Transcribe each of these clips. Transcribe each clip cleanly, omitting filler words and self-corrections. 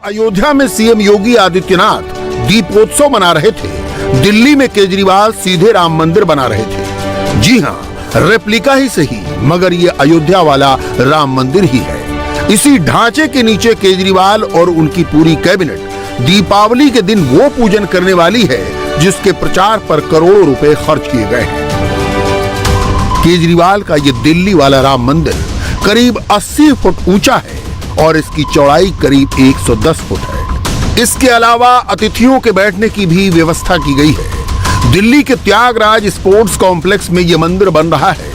अयोध्या में सीएम योगी आदित्यनाथ दीपोत्सव मना रहे थे, दिल्ली में केजरीवाल सीधे राम मंदिर बना रहे थे। जी हां, रेप्लिका ही सही, मगर ये अयोध्या वाला राम मंदिर ही है। इसी ढांचे के नीचे केजरीवाल और उनकी पूरी कैबिनेट दीपावली के दिन वो पूजन करने वाली है जिसके प्रचार पर करोड़ों रुपए खर्च किए गए हैं। केजरीवाल का ये दिल्ली वाला राम मंदिर करीब 80 फुट ऊंचा है और इसकी चौड़ाई करीब 110 फुट है। इसके अलावा अतिथियों के बैठने की भी व्यवस्था की गई है। दिल्ली के त्यागराज स्पोर्ट्स कॉम्प्लेक्स में यह मंदिर बन रहा है।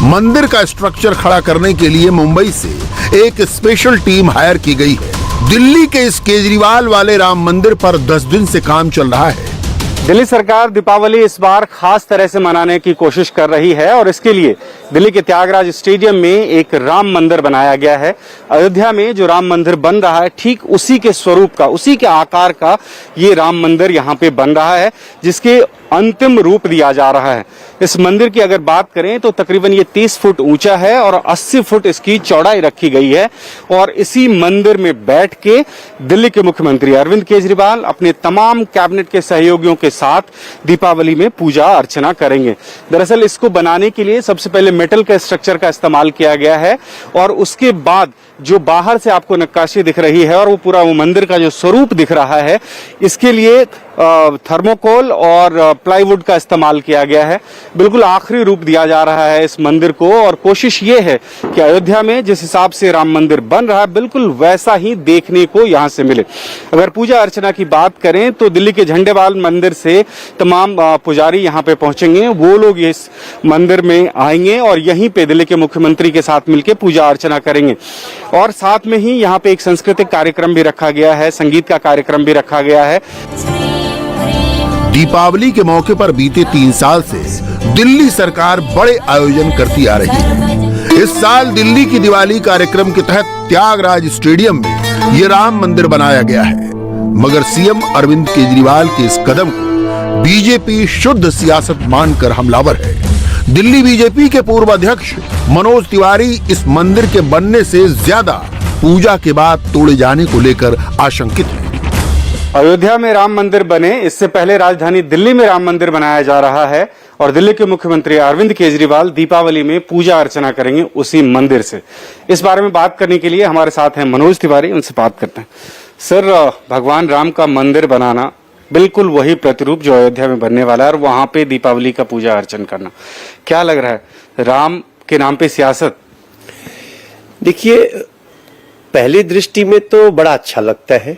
मंदिर का स्ट्रक्चर खड़ा करने के लिए मुंबई से एक स्पेशल टीम हायर की गई है। दिल्ली के इस केजरीवाल वाले राम मंदिर पर 10 दिन से काम चल रहा है। दिल्ली सरकार दीपावली इस बार खास तरह से मनाने की कोशिश कर रही है और इसके लिए दिल्ली के त्यागराज स्टेडियम में एक राम मंदिर बनाया गया है। अयोध्या में जो राम मंदिर बन रहा है ठीक उसी के स्वरूप का, उसी के आकार का ये राम मंदिर यहाँ पे बन रहा है, जिसके अंतिम रूप दिया जा रहा है। इस मंदिर की अगर बात करें तो तकरीबन ये 30 फुट ऊंचा है और 80 फुट इसकी चौड़ाई रखी गई है और इसी मंदिर में बैठ के दिल्ली के मुख्यमंत्री अरविंद केजरीवाल अपने तमाम कैबिनेट के सहयोगियों के साथ दीपावली में पूजा अर्चना करेंगे। दरअसल इसको बनाने के लिए सबसे पहले मेटल का स्ट्रक्चर का इस्तेमाल किया गया है और उसके बाद जो बाहर से आपको नक्काशी दिख रही है और वो पूरा वो मंदिर का जो स्वरूप दिख रहा है, इसके लिए थर्मोकोल और प्लाईवुड का इस्तेमाल किया गया है। बिल्कुल आखिरी रूप दिया जा रहा है इस मंदिर को और कोशिश ये है कि अयोध्या में जिस हिसाब से राम मंदिर बन रहा है बिल्कुल वैसा ही देखने को यहाँ से मिले। अगर पूजा अर्चना की बात करें तो दिल्ली के झंडेवाल मंदिर से तमाम पुजारी यहाँ पे पहुंचेंगे। वो लोग इस मंदिर में आएंगे और यहीं पे दिल्ली के मुख्यमंत्री के साथ मिलकर पूजा अर्चना करेंगे और साथ में ही यहाँ पे एक सांस्कृतिक कार्यक्रम भी रखा गया है, संगीत का कार्यक्रम भी रखा गया है। दीपावली के मौके पर बीते 3 साल से दिल्ली सरकार बड़े आयोजन करती आ रही है। इस साल दिल्ली की दिवाली कार्यक्रम के तहत त्यागराज स्टेडियम में ये राम मंदिर बनाया गया है, मगर सीएम अरविंद केजरीवाल के इस कदम को बीजेपी शुद्ध सियासत मानकर हमलावर है। दिल्ली बीजेपी के पूर्व अध्यक्ष मनोज तिवारी इस मंदिर के बनने से ज्यादा पूजा के बाद तोड़े जाने को लेकर आशंकित है। अयोध्या में राम मंदिर बने इससे पहले राजधानी दिल्ली में राम मंदिर बनाया जा रहा है और दिल्ली के मुख्यमंत्री अरविंद केजरीवाल दीपावली में पूजा अर्चना करेंगे उसी मंदिर से। इस बारे में बात करने के लिए हमारे साथ हैं मनोज तिवारी, उनसे बात करते हैं। सर, भगवान राम का मंदिर बनाना बिल्कुल वही प्रतिरूप जो अयोध्या में बनने वाला है और वहां पे दीपावली का पूजा अर्चन करना, क्या लग रहा है राम के नाम पे सियासत? देखिए, पहली दृष्टि में तो बड़ा अच्छा लगता है।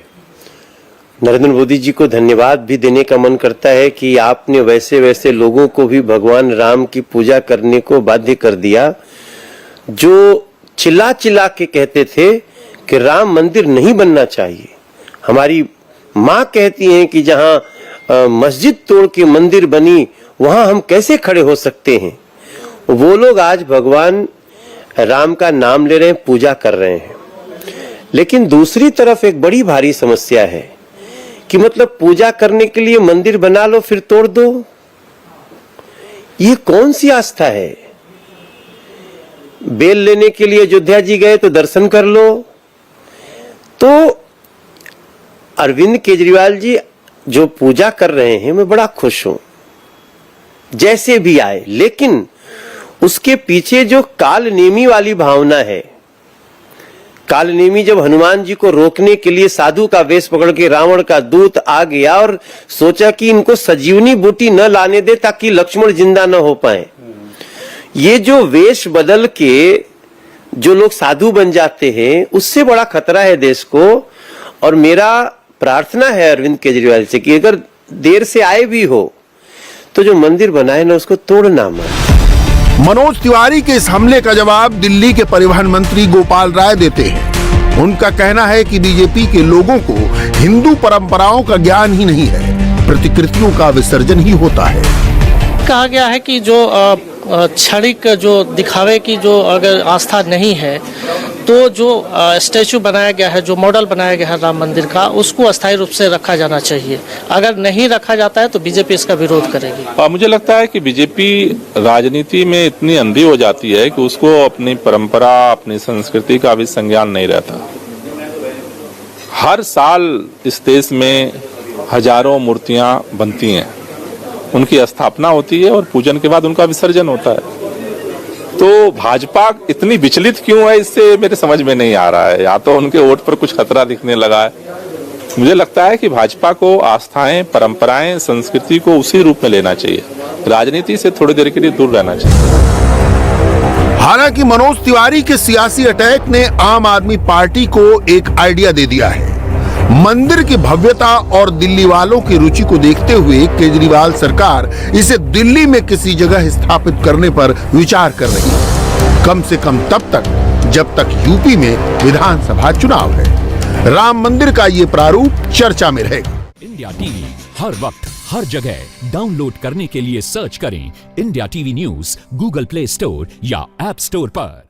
नरेंद्र मोदी जी को धन्यवाद भी देने का मन करता है कि आपने वैसे वैसे लोगों को भी भगवान राम की पूजा करने को बाध्य कर दिया जो चिल्ला चिल्ला के कहते थे कि राम मंदिर नहीं बनना चाहिए। हमारी माँ कहती हैं कि जहाँ मस्जिद तोड़ के मंदिर बनी वहां हम कैसे खड़े हो सकते हैं। वो लोग आज भगवान राम का नाम ले रहे हैं, पूजा कर रहे हैं। लेकिन दूसरी तरफ एक बड़ी भारी समस्या है कि मतलब पूजा करने के लिए मंदिर बना लो फिर तोड़ दो। ये कौन सी आस्था है? बेल लेने के लिए अयोध्या जी गए तो दर्शन कर लो। तो अरविंद केजरीवाल जी जो पूजा कर रहे हैं मैं बड़ा खुश हूं, जैसे भी आए, लेकिन उसके पीछे जो कालनेमी वाली भावना है, कालनेमी जब हनुमान जी को रोकने के लिए साधु का वेश पकड़ के रावण का दूत आ गया और सोचा कि इनको सजीवनी बूटी न लाने दे ताकि लक्ष्मण जिंदा न हो पाए। ये जो वेश बदल के जो लोग साधु बन जाते हैं उससे बड़ा खतरा है देश को। और मेरा प्रार्थना है अरविंद केजरीवाल से कि अगर देर से आए भी हो तो जो मंदिर बनाए ना उसको तोड़ना मत। मनोज तिवारी के इस हमले का जवाब दिल्ली के परिवहन मंत्री गोपाल राय देते हैं। उनका कहना है कि बीजेपी के लोगों को हिंदू परंपराओं का ज्ञान ही नहीं है, प्रतिकृतियों का विसर्जन ही होता है। कहा गया है कि जो क्षणिक जो दिखावे की जो अगर आस्था नहीं है तो जो स्टैचू बनाया गया है, जो मॉडल बनाया गया है राम मंदिर का, उसको अस्थायी रूप से रखा जाना चाहिए। अगर नहीं रखा जाता है तो बीजेपी इसका विरोध करेगी। मुझे लगता है कि बीजेपी राजनीति में इतनी अंधी हो जाती है कि उसको अपनी परंपरा, अपनी संस्कृति का भी संज्ञान नहीं रहता। हर साल इस देश में हजारों मूर्तियां बनती हैं, उनकी स्थापना होती है और पूजन के बाद उनका विसर्जन होता है। तो भाजपा इतनी विचलित क्यों है, इससे मेरे समझ में नहीं आ रहा है। या तो उनके वोट पर कुछ खतरा दिखने लगा है। मुझे लगता है कि भाजपा को आस्थाएं, परंपराएं, संस्कृति को उसी रूप में लेना चाहिए, राजनीति से थोड़ी देर के लिए दूर रहना चाहिए। हालांकि मनोज तिवारी के सियासी अटैक ने आम आदमी पार्टी को एक आइडिया दे दिया है। मंदिर की भव्यता और दिल्ली वालों की रुचि को देखते हुए केजरीवाल सरकार इसे दिल्ली में किसी जगह स्थापित करने पर विचार कर रही है, कम से कम तब तक जब तक यूपी में विधानसभा चुनाव है। राम मंदिर का ये प्रारूप चर्चा में रहेगा। इंडिया टीवी हर वक्त हर जगह डाउनलोड करने के लिए सर्च करें India TV news Google play store या ऐप स्टोर पर।